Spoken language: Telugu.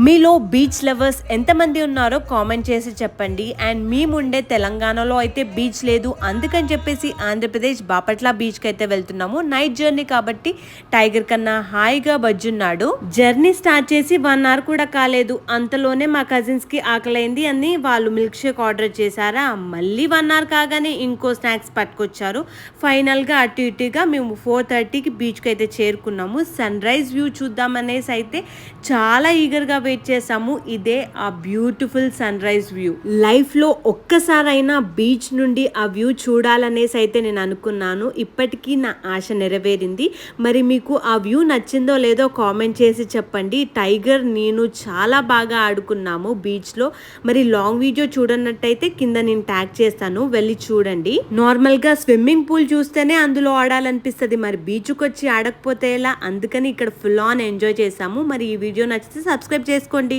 మీలో బీచ్ లవర్స్ ఎంతమంది ఉన్నారో కామెంట్ చేసి చెప్పండి. అండ్ మేముండే తెలంగాణలో అయితే బీచ్ లేదు, అందుకని చెప్పేసి ఆంధ్రప్రదేశ్ బాపట్ల బీచ్కి అయితే వెళ్తున్నాము. నైట్ జర్నీ కాబట్టి టైగర్ కన్నా హాయిగా బజ్జున్నాడు. జర్నీ స్టార్ట్ చేసి 1 అవర్ కూడా కాలేదు, అంతలోనే మా కజిన్స్కి ఆకలైంది అని వాళ్ళు మిల్క్ షేక్ ఆర్డర్ చేశారా. మళ్ళీ 1 అవర్ కాగానే ఇంకో స్నాక్స్ పట్టుకొచ్చారు. ఫైనల్గా అటు ఇటుగా మేము 4:30కి బీచ్కి అయితే చేరుకున్నాము. సన్ రైజ్ వ్యూ చూద్దామనేసి అయితే చాలా ఈగర్గా వెయిట్ చేసాము. ఇదే ఆ బ్యూటిఫుల్ సన్ రైజ్ వ్యూ. లైఫ్లో ఒక్కసారైనా బీచ్ నుండి ఆ వ్యూ చూడాలనేసి అయితే నేను అనుకున్నాను. ఇప్పటికీ నా ఆశ నెరవేరింది. మరి మీకు ఆ వ్యూ నచ్చిందో లేదో కామెంట్ చేసి చెప్పండి. టైగర్ నేను చాలా బాగా ఆడుకున్నాము బీచ్లో. మరి లాంగ్ వీడియో చూడనట్టయితే కింద నేను ట్యాగ్ చేస్తాను, వెళ్ళి చూడండి. నార్మల్గా స్విమ్మింగ్ పూల్ చూస్తేనే అందులో ఆడాలనిపిస్తుంది, మరి బీచ్కి వచ్చి ఆడకపోతే ఎలా? అందుకని ఇక్కడ ఫుల్ ఆన్ ఎంజాయ్ చేసాము. మరి ఈ వీడియో నచ్చితే సబ్స్క్రైబ్ చేసుకోండి.